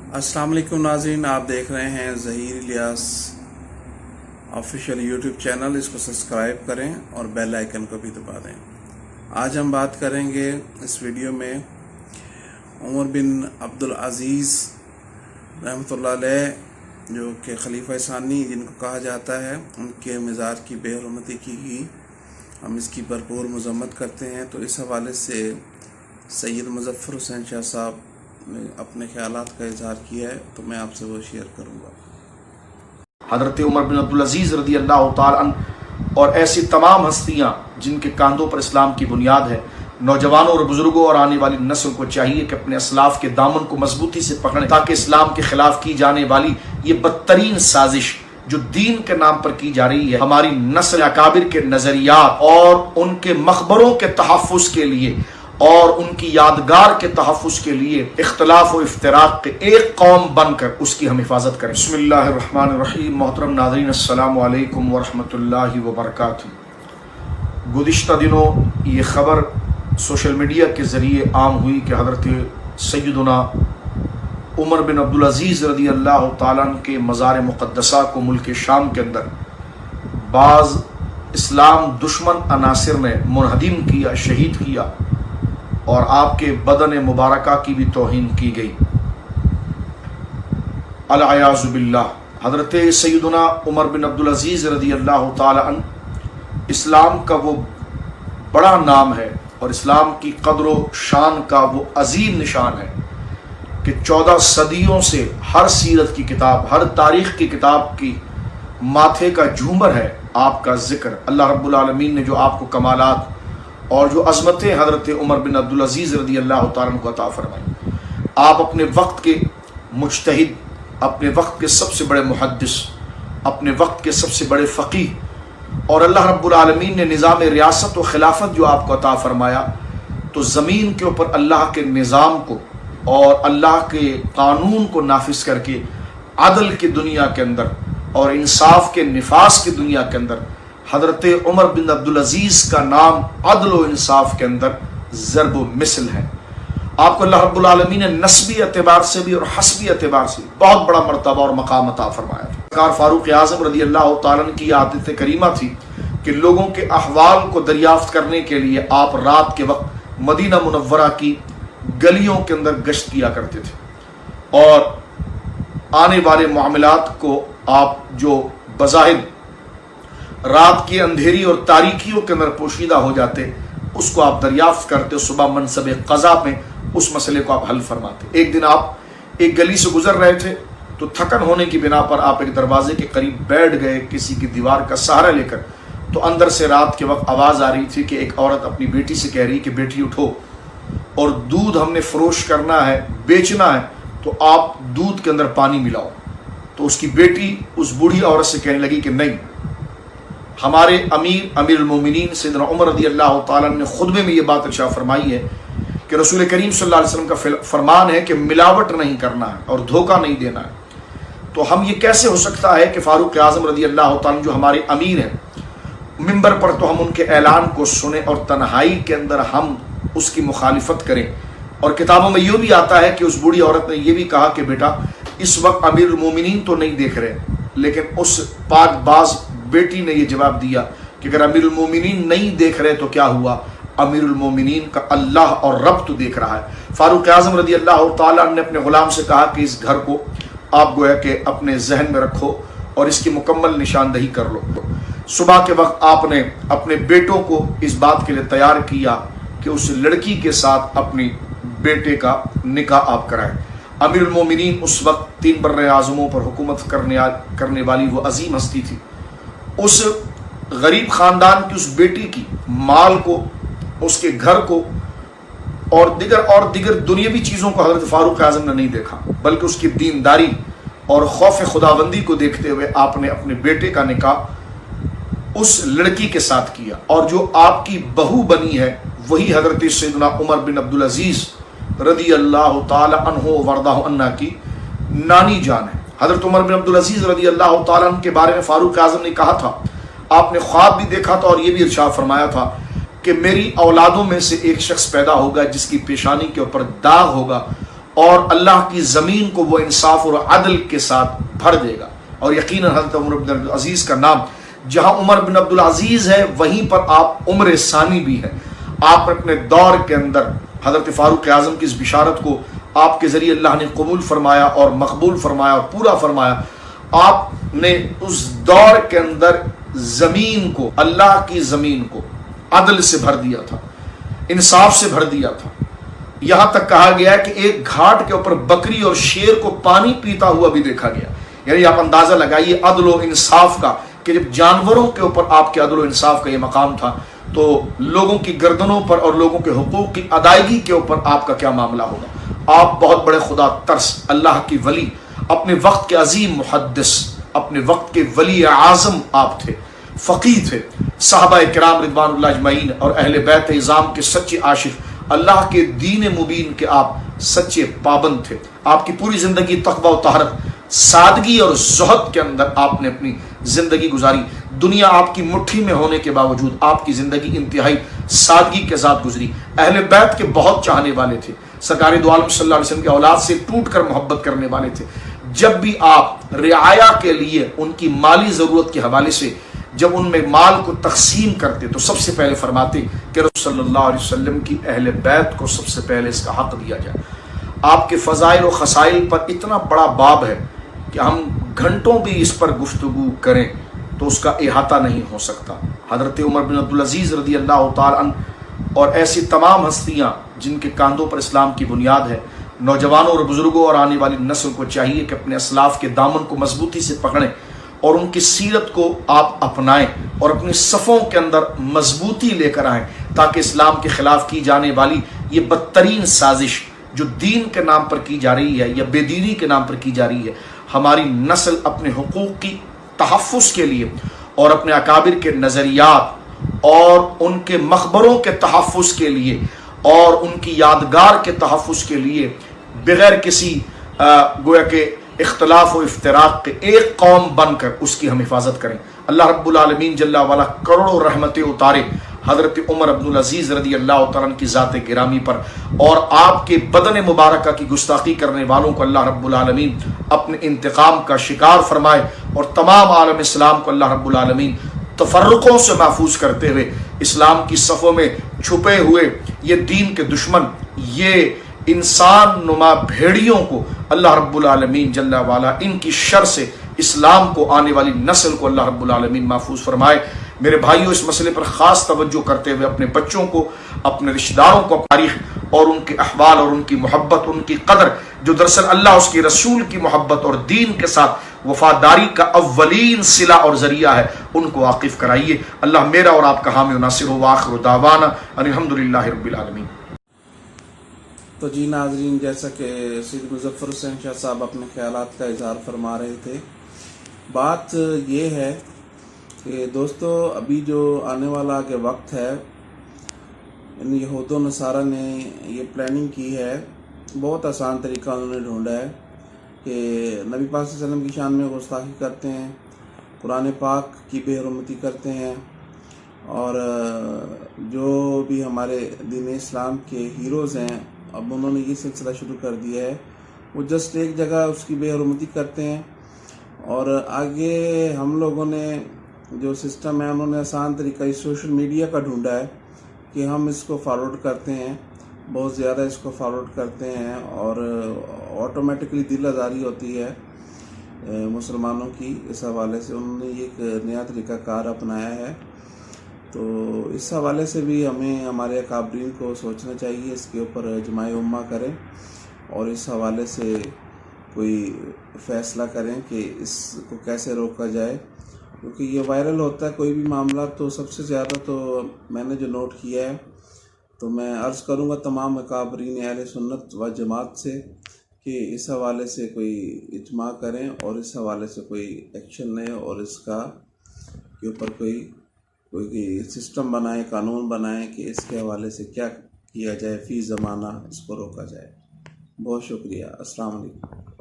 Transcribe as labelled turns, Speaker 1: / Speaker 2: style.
Speaker 1: अस्सलाम वालेकुम नाज़रीन, आप देख रहे हैं Zaheer Ilyas official YouTube channel. इसको सब्सक्राइब करें और बेल आइकन को भी दबा दें। आज हम बात करेंगे इस वीडियो में उमर बिन अब्दुल अज़ीज़ रहमतुल्लाह अलैह, जो कि खलीफा सानी जिनको कहा जाता है, उनके मज़ार की बेहुरमती की गई। हम इसकी भरपूर मज़म्मत करते हैं। तो इस हवाले से सैयद मुज़फ़्फ़र हुसैन शाह साहब ने अपने ख्यालात का इजहार किया है, तो मैं आपसे वो शेयर करूँगा।
Speaker 2: हज़रत उमर बिन अब्दुल अज़ीज़ रज़ी अल्लाह तआला अन्हु और ऐसी तमाम हस्तियाँ जिनके कांधों पर इस्लाम की बुनियाद है, नौजवानों और बुजुर्गों और आने वाली नस्ल को चाहिए कि अपने असलाफ के दामन को मजबूती से पकड़ें, ताकि इस्लाम के खिलाफ की जाने वाली ये बदतरीन साजिश जो दीन के नाम पर की जा रही है, हमारी नस्ल अकाबिर के नजरियात और उनके मकबरों के तहफ़्फ़ुज़ के लिए और उनकी यादगार के तहफ़्फ़ुज़ के लिए इख्तिलाफ और इफ्तिराक के एक कौम बनकर उसकी हम हिफाजत करें। बिस्मिल्लाहिर्रहमानिर्रहीम। मोहतरम नाज़रीन, अस्सलामु अलैकुम वरहमतुल्लाहि वबरकातुहू। गुज़िश्ता दिनों ये ख़बर सोशल मीडिया के ज़रिए आम हुई कि हज़रत सैयदना उमर बिन अब्दुल अज़ीज़ रज़ी अल्लाह तआला अन्हु के मज़ार मुक़द्दसा को मुल्क शाम के अंदर बाज़ इस्लाम दुश्मन अनासिर ने मुनहदिम किया, शहीद किया और आपके बदन मुबारका की भी तौहीन की गई। अल-अयाज़ु बिल्लाह। हज़रत सैयदना उमर बिन अब्दुल अज़ीज़ रज़ी अल्लाह तआला अन्हु इस्लाम का वो बड़ा नाम है और इस्लाम की क़द्र व शान का वो अजीम निशान है कि 14 सदियों से हर सीरत की किताब, हर तारीख़ की किताब की माथे का झूमर है आपका ज़िक्र। अल्लाह रब्बुल आलमीन ने जो आपको कमालात और जो अज़मतें हज़रत उमर बिन अब्दुल अज़ीज़ रज़ी अल्लाह तआला अन्हु को अता फरमाई। आप अपने वक्त के मुज्तहिद, अपने वक्त के सबसे बड़े मुहद्दिस, अपने वक्त के सबसे बड़े फ़क़ीह, और अल्लाह रब्बुल आलमीन ने निज़ाम रियासत व खिलाफत जो आपको अता फरमाया, तो ज़मीन के ऊपर अल्लाह के निज़ाम को और अल्लाह के कानून को नाफिज करके अदल की दुनिया के अंदर और इंसाफ के निफास की दुनिया के अंदर हज़रत उमर बिन अब्दुल अज़ीज़ का नाम अदल व इंसाफ के अंदर ज़रब व मिसल है। आपको अल्लाह रब्बुल आलमीन ने नस्बी एतबार से भी और हस्बी एतबार से बहुत बड़ा मर्तबा और मकाम अता फरमाया। सरकार फारूक आज़म रज़ी अल्लाह तआला अन्हु की आदत करीमा थी कि लोगों के अहवाल को दरियाफ्त करने के लिए आप रात के वक्त मदीना मुनव्वरा की गलियों के अंदर गश्त किया करते थे और आने वाले मामलात को आप जो बज़ाहिर रात की अंधेरी और तारीकियों के अंदर पोशीदा हो जाते, उसको आप दरियाफ्त करते, सुबह मनसब क़ज़ा में उस मसले को आप हल फरमाते। एक दिन आप एक गली से गुजर रहे थे तो थकन होने की बिना पर आप एक दरवाजे के करीब बैठ गए किसी की दीवार का सहारा लेकर। तो अंदर से रात के वक्त आवाज़ आ रही थी कि एक औरत अपनी बेटी से कह रही कि बेटी उठो और दूध हमने फरोश करना है, बेचना है, तो आप दूध के अंदर पानी मिलाओ। तो उसकी बेटी उस बूढ़ी औरत से कहने लगी कि नहीं, हमारे अमीरुल मोमिनीन सैयदना उमर रज़ी अल्लाह तआला ने खुतबे में ये बात इरशाद फरमाई है कि रसूल करीम सल्लल्लाहु अलैहि वसल्लम का फरमान है कि मिलावट नहीं करना है और धोखा नहीं देना है। तो हम ये कैसे हो सकता है कि फारूक आज़म रज़ी अल्लाह तआला जो हमारे अमीर हैं, मिंबर पर तो हम उनके ऐलान को सुने और तन्हाई के अंदर हम उसकी मुखालिफत करें। और किताबों में ये भी आता है कि उस बूढ़ी औरत ने यह भी कहा कि बेटा इस वक्त अमीरुल मोमिनीन तो नहीं देख रहे, लेकिन उस पाकबाज बेटी ने यह जवाब दिया कि अगर अमीरुल मोमिनीन नहीं देख रहे तो क्या हुआ, अमीरुल मोमिनीन का अल्लाह और रब तो देख रहा है। फारूक आज़म रज़ी अल्लाह तआला ने अपने गुलाम से कहा कि इस घर को आप गोया कि अपने जहन में रखो और इसकी मुकम्मल निशानदही कर लो। सुबह के वक्त आपने अपने बेटों को इस बात के लिए तैयार किया कि उस लड़की के साथ अपनी बेटे का निकाह आप कराएं। अमीरुल मोमिनीन उस वक्त 3 बर्रे आज़मों पर हुकूमत करने वाली वो अजीम हस्ती थी। उस गरीब ख़ानदान की उस बेटी की माल को, उसके घर को और दिगर दुनियावी चीज़ों को हज़रत फारूक आज़म ने नहीं देखा, बल्कि उसकी दीनदारी और खौफ खुदाबंदी को देखते हुए आपने अपने बेटे का निकाह उस लड़की के साथ किया। और जो आपकी बहू बनी है वही हज़रत सैयदना उमर बिन अब्दुल अज़ीज़ रज़ी अल्लाह तआला अन्हु वरदाहु अन्हा की नानी जान है। हज़रत उमर बिन अब्दुल अज़ीज़ रज़ी अल्लाह तआला अन्हु के बारे में फारूक आज़म ने कहा था, आपने ख्वाब भी देखा था और ये भी इरशाद फरमाया था कि मेरी औलादों में से एक शख्स पैदा होगा जिसकी पेशानी के ऊपर दाग होगा اور اللہ کی زمین کو وہ انصاف اور عدل کے ساتھ بھر دے گا۔ اور یقیناً حضرت عمر بن عبدالعزیز کا نام جہاں عمر بن عبدالعزیز ہے وہیں پر آپ عمر ثانی بھی ہیں۔ آپ نے اپنے دور کے اندر حضرت فاروق اعظم کی اس بشارت کو آپ کے ذریعے اللہ نے قبول فرمایا اور مقبول فرمایا اور پورا فرمایا۔ آپ نے اس دور کے اندر زمین کو، اللہ کی زمین کو عدل سے بھر دیا تھا، انصاف سے بھر دیا تھا۔ یہاں تک کہا گیا ہے کہ ایک گھاٹ کے اوپر بکری اور شیر کو پانی پیتا ہوا بھی دیکھا گیا۔ یعنی آپ اندازہ لگائیے عدل و انصاف کا، کہ جب جانوروں کے اوپر آپ کے عدل و انصاف کا یہ مقام تھا تو لوگوں کی گردنوں پر اور لوگوں کے حقوق کی ادائیگی کے اوپر آپ کا کیا معاملہ ہوگا۔ آپ بہت بڑے خدا ترس، اللہ کی ولی، اپنے وقت کے عظیم محدث، اپنے وقت کے ولی اعظم آپ تھے، فقیہ تھے۔ صحابہ کرام رضوان اللہ اجمعین اور اہل بیت اعظام کے سچے عاشق، اللہ کے دین مبین کے آپ سچے پابند تھے۔ آپ کی پوری زندگی تقوی و طہارت، سادگی اور زہد کے اندر آپ نے اپنی زندگی گزاری۔ دنیا آپ کی مٹھی میں ہونے کے باوجود آپ کی زندگی انتہائی سادگی کے ساتھ گزری۔ اہل بیت کے بہت چاہنے والے تھے، سرکار دو عالم صلی اللہ علیہ وسلم کے اولاد سے ٹوٹ کر محبت کرنے والے تھے۔ جب بھی آپ رعایا کے لیے ان کی مالی ضرورت کے حوالے سے جب ان میں مال کو تقسیم کرتے تو سب سے پہلے فرماتے کہ رسول صلی اللہ علیہ وسلم کی اہل بیت کو سب سے پہلے اس کا حق دیا جائے۔ آپ کے فضائل و خصائل پر اتنا بڑا باب ہے کہ ہم گھنٹوں بھی اس پر گفتگو کریں تو اس کا احاطہ نہیں ہو سکتا۔ حضرت عمر بن عبدالعزیز رضی اللہ تعالیٰ عنہ اور ایسی تمام ہستیاں جن کے کاندھوں پر اسلام کی بنیاد ہے، نوجوانوں اور بزرگوں اور آنے والی نسل کو چاہیے کہ اپنے اسلاف کے دامن کو مضبوطی سے پکڑیں اور ان کی سیرت کو آپ اپنائیں اور اپنی صفوں کے اندر مضبوطی لے کر آئیں، تاکہ اسلام کے خلاف کی جانے والی یہ بدترین سازش جو دین کے نام پر کی جا رہی ہے یا بے دینی کے نام پر کی جا رہی ہے، ہماری نسل اپنے حقوق کی تحفظ کے لیے اور اپنے اکابر کے نظریات اور ان کے مقبروں کے تحفظ کے لیے اور ان کی یادگار کے تحفظ کے لیے بغیر کسی گویا کہ اختلاف و افتراق کے ایک قوم بن کر اس کی ہم حفاظت کریں۔ اللہ رب العالمین جل وعلا کروڑوں رحمتیں اتارے حضرت عمر بن العزیز رضی اللہ تعالیٰ عنہ کی ذات گرامی پر، اور آپ کے بدن مبارکہ کی گستاخی کرنے والوں کو اللہ رب العالمین اپنے انتقام کا شکار فرمائے، اور تمام عالم اسلام کو اللہ رب العالمین تفرقوں سے محفوظ کرتے ہوئے اسلام کی صفوں میں چھپے ہوئے یہ دین کے دشمن، یہ انسان نما بھیڑیوں کو اللہ رب العالمین جل وعلا ان کی شر سے اسلام کو، آنے والی نسل کو اللہ رب العالمین محفوظ فرمائے۔ میرے بھائیوں، اس مسئلے پر خاص توجہ کرتے ہوئے اپنے بچوں کو، اپنے رشتہ داروں کو تاریخ اور ان کے احوال اور ان کی محبت، ان کی قدر جو دراصل اللہ اس کے رسول کی محبت اور دین کے ساتھ وفاداری کا اولین صلہ اور ذریعہ ہے، ان کو واقف کرائیے۔ اللہ میرا اور آپ کا حامی و ناصر ہو۔ وآخر دعوانا ان الحمدللہ رب العالمین۔
Speaker 1: تو جی ناظرین، جیسا کہ سید مظفر حسین شاہ صاحب اپنے خیالات کا اظہار فرما رہے تھے، بات یہ ہے کہ دوستو ابھی جو آنے والا کے وقت ہے، ان یہود و نصارہ نے یہ پلاننگ کی ہے، بہت آسان طریقہ انہوں نے ڈھونڈا ہے کہ نبی پاک صلی اللہ علیہ وسلم کی شان میں گستاخی کرتے ہیں، قرآن پاک کی بے حرمتی کرتے ہیں، اور جو بھی ہمارے دین اسلام کے ہیروز ہیں اب انہوں نے یہ سلسلہ شروع کر دیا ہے، وہ جسٹ ایک جگہ اس کی بے حرمتی کرتے ہیں، اور آگے ہم لوگوں نے جو سسٹم ہے انہوں نے آسان طریقہ اس سوشل میڈیا کا ڈھونڈا ہے کہ ہم اس کو فارورڈ کرتے ہیں، بہت زیادہ اس کو فارورڈ کرتے ہیں، اور آٹومیٹکلی دل آزاری ہوتی ہے مسلمانوں کی۔ اس حوالے سے انہوں نے ایک نیا طریقہ کار اپنایا ہے، تو اس حوالے سے بھی ہمیں ہمارے اکابرین کو سوچنا چاہیے، اس کے اوپر اجماع امہ کریں اور اس حوالے سے کوئی فیصلہ کریں کہ اس کو کیسے روکا جائے، کیونکہ یہ وائرل ہوتا ہے کوئی بھی معاملہ، تو سب سے زیادہ تو میں نے جو نوٹ کیا ہے، تو میں عرض کروں گا تمام اکابرین اہل سنت و جماعت سے کہ اس حوالے سے کوئی اجماع کریں اور اس حوالے سے کوئی ایکشن لیں، اور اس کا کے اوپر کوئی سسٹم بنائیں، قانون بنائیں کہ اس کے حوالے سے کیا کیا جائے، فی زمانہ اس کو روکا جائے۔ بہت شکریہ، السلام علیکم۔